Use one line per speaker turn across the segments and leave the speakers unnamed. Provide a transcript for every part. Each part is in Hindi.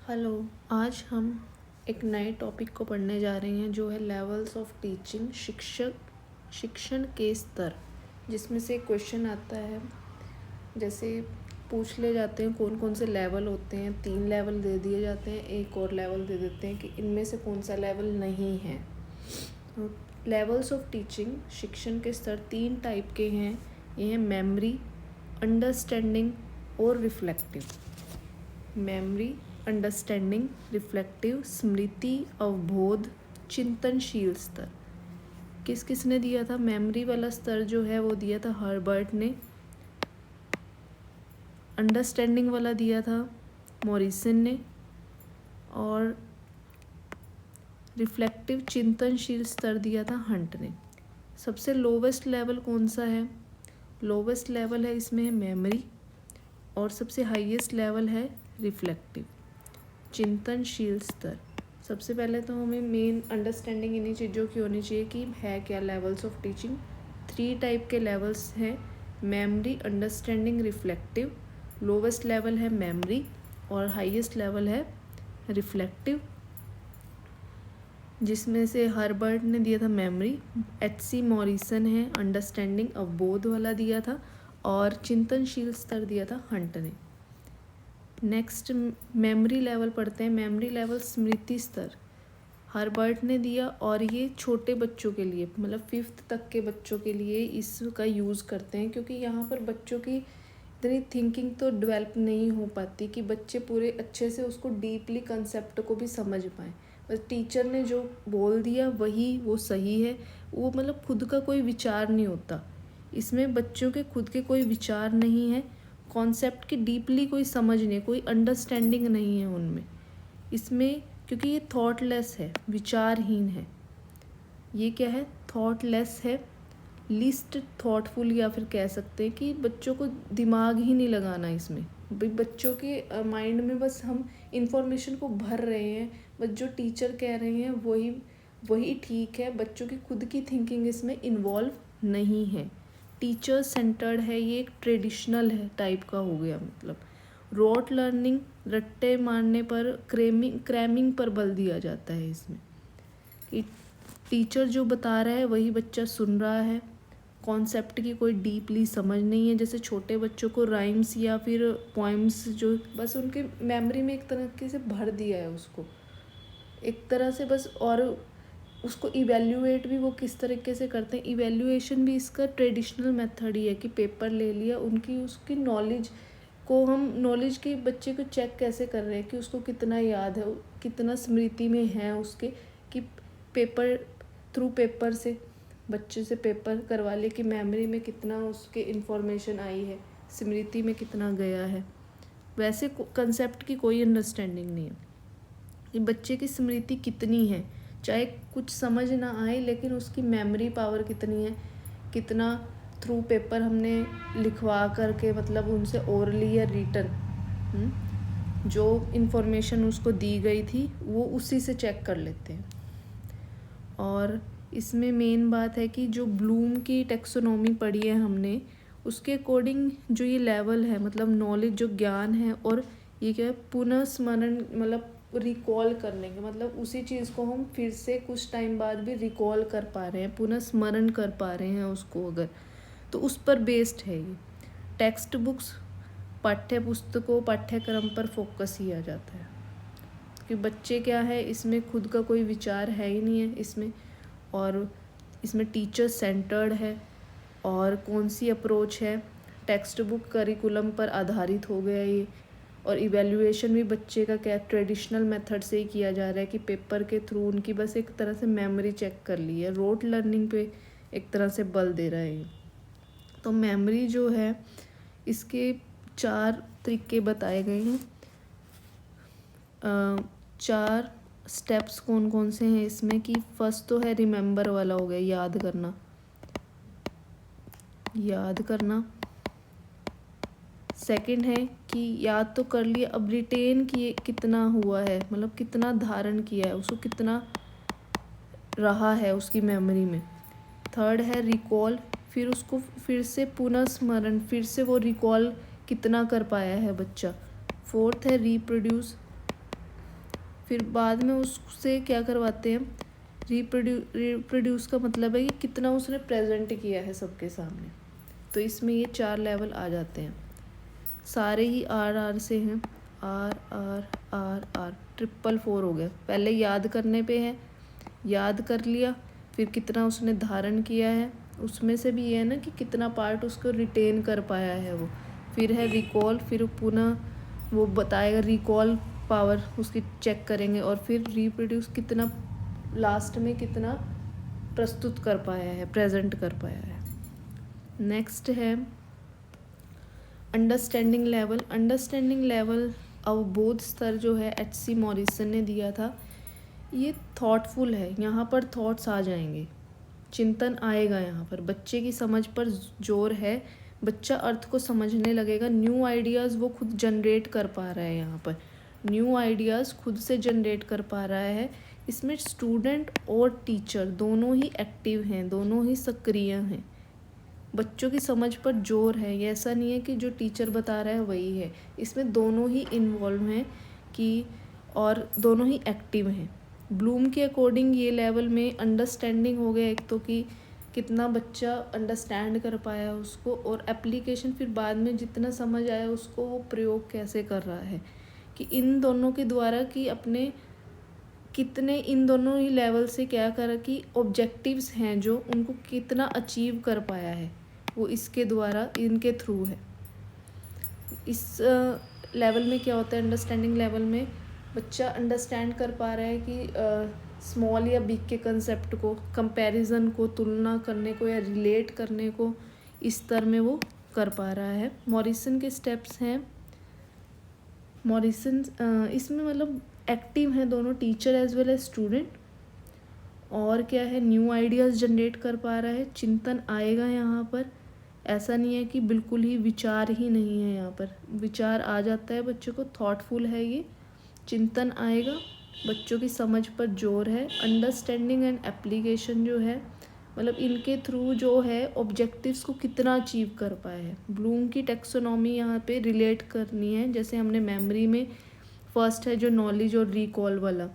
हेलो। आज हम एक नए टॉपिक को पढ़ने जा रहे हैं जो है लेवल्स ऑफ टीचिंग, शिक्षण के स्तर, जिसमें से क्वेश्चन आता है। जैसे पूछ ले जाते हैं कौन कौन से लेवल होते हैं। 3 लेवल दे दिए जाते हैं, एक और लेवल दे देते हैं कि इनमें से कौन सा लेवल नहीं है। लेवल्स ऑफ टीचिंग, शिक्षण के स्तर 3 टाइप के हैं। ये हैं मेमोरी, अंडरस्टैंडिंग और रिफ्लेक्टिव। मेमोरी, अंडरस्टैंडिंग, रिफ्लेक्टिव, स्मृति, अवबोध, चिंतनशील स्तर। किस किस ने दिया था? मेमोरी वाला स्तर जो है वो दिया था हर्बर्ट ने। अंडरस्टैंडिंग वाला दिया था मॉरिसन ने। और रिफ्लेक्टिव, चिंतनशील स्तर दिया था हंट ने। सबसे लोवेस्ट लेवल कौन सा है? लोवेस्ट लेवल है इसमें है मेमोरी, और सबसे हाईएस्ट लेवल है रिफ्लेक्टिव, चिंतनशील स्तर। सबसे पहले तो हमें मेन अंडरस्टैंडिंग इन्हीं चीज़ों की होनी चाहिए कि है क्या लेवल्स ऑफ टीचिंग। 3 टाइप के लेवल्स हैं, memory, understanding, reflective. Lowest level है मेमोरी और हाईएस्ट लेवल है रिफ्लेक्टिव, जिसमें से हर्बर्ट ने दिया था मेमोरी, H.C. मॉरिसन है अंडरस्टैंडिंग, अवबोध वाला दिया था, और चिंतनशील स्तर दिया था हंट ने। नेक्स्ट मेमोरी लेवल पढ़ते हैं। मेमोरी लेवल स्मृति स्तर हर्बर्ट ने दिया, और ये छोटे बच्चों के लिए मतलब 5th तक के बच्चों के लिए इसका यूज़ करते हैं, क्योंकि यहाँ पर बच्चों की इतनी थिंकिंग तो डेवलप नहीं हो पाती कि बच्चे पूरे अच्छे से उसको डीपली कंसेप्ट को भी समझ पाएँ। बस टीचर ने जो बोल दिया वही वो सही है, वो मतलब खुद का कोई विचार नहीं होता इसमें। बच्चों के खुद के कोई विचार नहीं है, कॉन्सेप्ट की डीपली कोई समझ नहीं, कोई अंडरस्टैंडिंग नहीं है उनमें इसमें, क्योंकि ये थॉटलेस है, विचारहीन है। ये क्या है? थॉटलेस है, लीस्ट थॉटफुल, या फिर कह सकते हैं कि बच्चों को दिमाग ही नहीं लगाना इसमें। बच्चों के माइंड में बस हम इंफॉर्मेशन को भर रहे हैं, बस जो टीचर कह रहे हैं वही वही ठीक है। बच्चों की खुद की थिंकिंग इसमें इन्वॉल्व नहीं है। टीचर सेंटर्ड है, ये एक ट्रेडिशनल है टाइप का हो गया। मतलब रोट लर्निंग, रट्टे मारने पर, क्रैमिंग पर बल दिया जाता है इसमें, कि टीचर जो बता रहा है वही बच्चा सुन रहा है। कॉन्सेप्ट की कोई डीपली समझ नहीं है। जैसे छोटे बच्चों को राइम्स या फिर पोइम्स जो बस उनके मेमोरी में एक तरीके से भर दिया है उसको एक तरह से बस। और उसको इवेल्युएट भी वो किस तरीके से करते हैं, इवेल्युएशन भी इसका ट्रेडिशनल मेथड ही है कि पेपर ले लिया, उनकी उसकी नॉलेज को हम नॉलेज के बच्चे को चेक कैसे कर रहे हैं कि उसको कितना याद है, कितना स्मृति में है उसके, कि पेपर थ्रू पेपर से बच्चे से पेपर करवा ले कि मेमोरी में कितना उसके इन्फॉर्मेशन आई है, स्मृति में कितना गया है। वैसे कंसेप्ट की कोई अंडरस्टैंडिंग नहीं है कि बच्चे की स्मृति कितनी है, चाहे कुछ समझ ना आए लेकिन उसकी मेमोरी पावर कितनी है, कितना थ्रू पेपर हमने लिखवा करके मतलब उनसे ओरली या रिटन जो इन्फॉर्मेशन उसको दी गई थी वो उसी से चेक कर लेते हैं। और इसमें मेन बात है कि जो ब्लूम की टेक्सोनॉमी पढ़ी है हमने, उसके अकॉर्डिंग जो ये लेवल है मतलब नॉलेज जो ज्ञान है, और ये क्या है पुनः स्मरण मतलब रिकॉल करने के मतलब उसी चीज़ को हम फिर से कुछ टाइम बाद भी रिकॉल कर पा रहे हैं, पुनः स्मरण कर पा रहे हैं उसको, अगर तो उस पर बेस्ड है ये। टेक्स्ट बुक्स, पाठ्य पुस्तकों, पाठ्यक्रम पर फोकस किया जाता है कि बच्चे क्या है इसमें खुद का कोई विचार है ही नहीं है इसमें, और इसमें टीचर सेंटर्ड है। और कौन सी अप्रोच है? टेक्स्ट बुक करिकुलम पर आधारित हो गया ये। और इवैल्यूएशन भी बच्चे का क्या ट्रेडिशनल मेथड से ही किया जा रहा है कि पेपर के थ्रू उनकी बस एक तरह से मेमोरी चेक कर ली है, रोट लर्निंग पे एक तरह से बल दे रहा है। तो मेमोरी जो है इसके 4 तरीके बताए गए हैं। 4 स्टेप्स कौन कौन से हैं इसमें कि फर्स्ट तो है रिमेंबर वाला हो गया, याद करना, याद करना। सेकंड है कि याद तो कर लिया, अब रिटेन किए कितना हुआ है, मतलब कितना धारण किया है, उसको कितना रहा है उसकी मेमोरी में। थर्ड है रिकॉल, फिर उसको फिर से पुनः स्मरण, फिर से वो रिकॉल कितना कर पाया है बच्चा। फोर्थ है रिप्रोड्यूस, फिर बाद में उससे क्या करवाते हैं, रिप्रोड्यूस का मतलब है कि कितना उसने प्रेजेंट किया है सबके सामने। तो इसमें ये 4 लेवल आ जाते हैं, सारे ही आर से हैं, आर आर आर आर, 444 हो गया। पहले याद करने पे है, याद कर लिया, फिर कितना उसने धारण किया है, उसमें से भी ये है ना कि कितना पार्ट उसको रिटेन कर पाया है वो। फिर है रिकॉल, फिर पुनः वो बताएगा रिकॉल पावर उसकी चेक करेंगे, और फिर रिप्रोड्यूस कितना लास्ट में कितना प्रस्तुत कर पाया है, प्रेजेंट कर पाया है। नेक्स्ट है अंडरस्टैंडिंग लेवल। अंडरस्टैंडिंग लेवल अवबोध स्तर जो है H.C. मॉरिसन ने दिया था, ये थॉटफुल है, यहाँ पर थॉट्स आ जाएंगे, चिंतन आएगा, यहाँ पर बच्चे की समझ पर जोर है, बच्चा अर्थ को समझने लगेगा, न्यू आइडियाज़ वो खुद जनरेट कर पा रहा है, यहाँ पर न्यू आइडियाज़ खुद से जनरेट कर पा रहा है। इसमें स्टूडेंट और टीचर दोनों ही एक्टिव हैं, दोनों ही सक्रिय हैं, बच्चों की समझ पर जोर है। ये ऐसा नहीं है कि जो टीचर बता रहा है वही है, इसमें दोनों ही इन्वॉल्व हैं कि, और दोनों ही एक्टिव हैं। ब्लूम के अकॉर्डिंग ये लेवल में अंडरस्टैंडिंग हो गया एक तो, कि कितना बच्चा अंडरस्टैंड कर पाया उसको, और एप्लीकेशन फिर बाद में जितना समझ आया उसको वो प्रयोग कैसे कर रहा है, कि इन दोनों के द्वारा कि अपने कितने इन दोनों ही लेवल से क्या करा कि ऑब्जेक्टिव्स हैं जो उनको कितना अचीव कर पाया है, वो इसके द्वारा इनके थ्रू है। इस लेवल में क्या होता है, अंडरस्टैंडिंग लेवल में बच्चा अंडरस्टैंड कर पा रहा है कि स्मॉल या बिग के कंसेप्ट को, कंपैरिजन को, तुलना करने को या रिलेट करने को इस स्तर में वो कर पा रहा है। मॉरिसन के स्टेप्स हैं, मॉरिसन इसमें मतलब एक्टिव हैं दोनों, teacher as well as student, और क्या है, न्यू आइडियाज़ जनरेट कर पा रहा है, चिंतन आएगा यहाँ पर, ऐसा नहीं है कि बिल्कुल ही विचार ही नहीं है, यहाँ पर विचार आ जाता है बच्चों को, थॉटफुल है ये, चिंतन आएगा, बच्चों की समझ पर जोर है, अंडरस्टैंडिंग एंड एप्लीकेशन जो है मतलब इनके थ्रू जो है ऑब्जेक्टिव्स को कितना अचीव कर पाए है। ब्लूम की टेक्सोनॉमी यहाँ पे रिलेट करनी है, जैसे हमने मेमोरी में फर्स्ट है जो नॉलेज और रिकॉल वाला,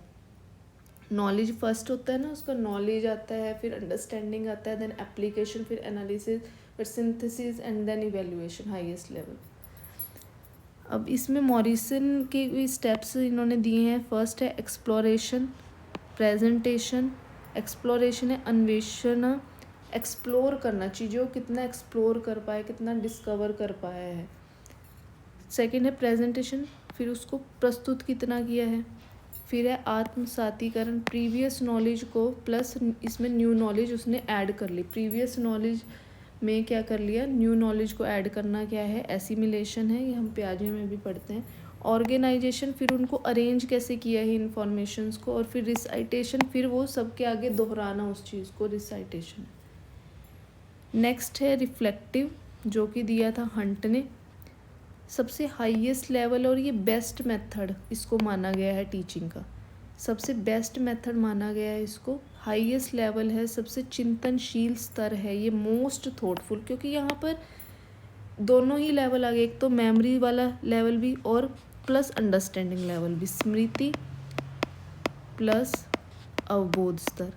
नॉलेज फर्स्ट होता है ना, उसका नॉलेज आता है, फिर अंडरस्टैंडिंग आता है, देन एप्लीकेशन, फिर एनालिसिस, फिर synthesis and then evaluation, highest level. अब इसमें मॉरिसन के भी स्टेप्स इन्होंने दिए हैं। फर्स्ट है एक्सप्लोरेशन, प्रेजेंटेशन। एक्सप्लोरेशन है अन्वेषण, एक्सप्लोर करना, चीज़ों को कितना एक्सप्लोर कर पाए, कितना डिस्कवर कर पाया है। सेकंड है प्रेजेंटेशन, फिर उसको प्रस्तुत कितना किया है। फिर है आत्मसातीकरण, प्रीवियस नॉलेज को प्लस इसमें न्यू नॉलेज उसने ऐड कर ली, प्रीवियस नॉलेज में क्या कर लिया, न्यू नॉलेज को ऐड करना क्या है, एसिमिलेशन है, ये हम प्याजे में भी पढ़ते हैं। ऑर्गेनाइजेशन, फिर उनको अरेंज कैसे किया है इन्फॉर्मेशंस को, और फिर रिसाइटेशन, फिर वो सबके आगे दोहराना उस चीज़ को, रिसाइटेशन। नेक्स्ट है रिफ्लेक्टिव, जो कि दिया था हंट ने, सबसे हाईएस्ट लेवल और ये बेस्ट मेथड इसको माना गया है टीचिंग का, सबसे बेस्ट मेथड माना गया है इसको, हाईएस्ट लेवल है, सबसे चिंतनशील स्तर है ये, मोस्ट थॉटफुल, क्योंकि यहाँ पर दोनों ही लेवल आ गए, एक तो मेमोरी वाला लेवल भी और प्लस अंडरस्टैंडिंग लेवल भी, स्मृति प्लस अवबोध स्तर।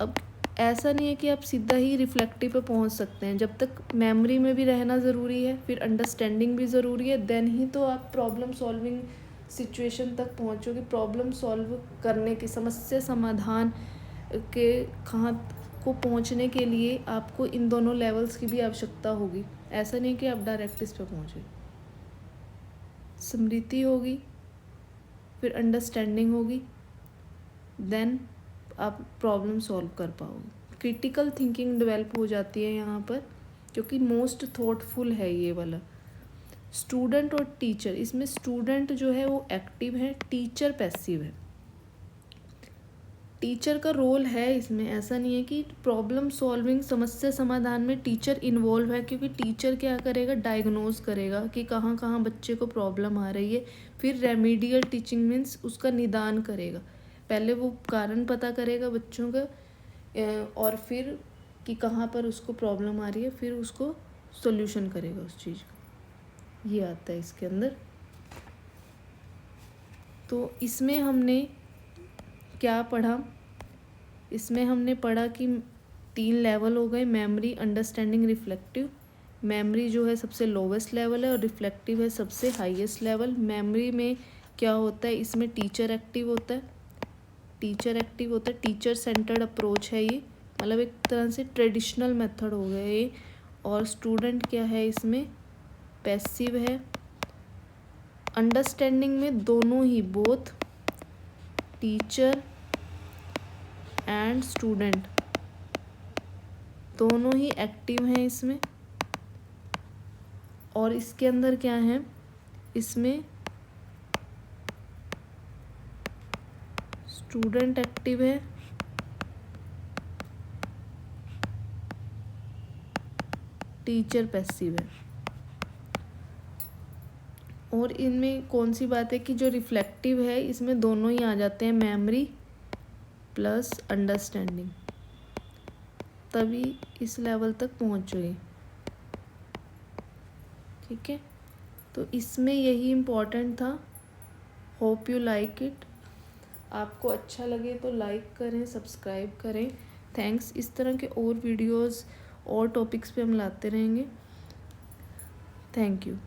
अब ऐसा नहीं है कि आप सीधा ही रिफ्लेक्टिव पे पहुंच सकते हैं, जब तक मेमोरी में भी रहना ज़रूरी है, फिर अंडरस्टैंडिंग भी ज़रूरी है, देन ही तो आप प्रॉब्लम सॉल्विंग सिचुएशन तक पहुंचोगे। प्रॉब्लम सॉल्व करने की, समस्या समाधान के कहाँ को पहुंचने के लिए आपको इन दोनों लेवल्स की भी आवश्यकता होगी, ऐसा नहीं कि आप डायरेक्ट इस पे पहुँचे। स्मृति होगी, फिर अंडरस्टैंडिंग होगी, देन आप प्रॉब्लम सॉल्व कर पाओगे। क्रिटिकल थिंकिंग डेवलप हो जाती है यहाँ पर, क्योंकि मोस्ट थॉटफुल है ये वाला। स्टूडेंट और टीचर, इसमें स्टूडेंट जो है वो एक्टिव है, टीचर पैसिव है। टीचर का रोल है इसमें, ऐसा नहीं है कि प्रॉब्लम सॉल्विंग, समस्या समाधान में टीचर इन्वॉल्व है, क्योंकि टीचर क्या करेगा, डायग्नोज करेगा कि कहाँ कहाँ बच्चे को प्रॉब्लम आ रही है, फिर रेमीडियल टीचिंग मीन्स उसका निदान करेगा, पहले वो कारण पता करेगा बच्चों का, और फिर कि कहाँ पर उसको प्रॉब्लम आ रही है, फिर उसको सॉल्यूशन करेगा उस चीज़ का, ये आता है इसके अंदर। तो इसमें हमने क्या पढ़ा, इसमें हमने पढ़ा कि 3 लेवल हो गए, मेमोरी, अंडरस्टैंडिंग, रिफ्लेक्टिव। मेमोरी जो है सबसे लोवेस्ट लेवल है और रिफ्लेक्टिव है सबसे हाईएस्ट लेवल। मेमोरी में क्या होता है, इसमें टीचर एक्टिव होता है, टीचर सेंटर्ड अप्रोच है ये, मतलब एक तरह से ट्रेडिशनल मेथड हो गया ये। और स्टूडेंट क्या है, इसमें पैसिव है। अंडरस्टैंडिंग में दोनों ही, बोथ टीचर एंड स्टूडेंट दोनों ही एक्टिव हैं इसमें। और इसके अंदर क्या है, इसमें स्टूडेंट एक्टिव है, टीचर पैसिव है। और इनमें कौन सी बात है कि जो रिफ्लेक्टिव है इसमें दोनों ही आ जाते हैं, मेमोरी प्लस अंडरस्टैंडिंग, तभी इस लेवल तक पहुँचोगे। ठीक है, तो इसमें यही इम्पोर्टेंट था। Hope you like it. आपको अच्छा लगे तो लाइक करें, सब्सक्राइब करें। थैंक्स। इस तरह के और वीडियोस और टॉपिक्स पे हम लाते रहेंगे। Thank you.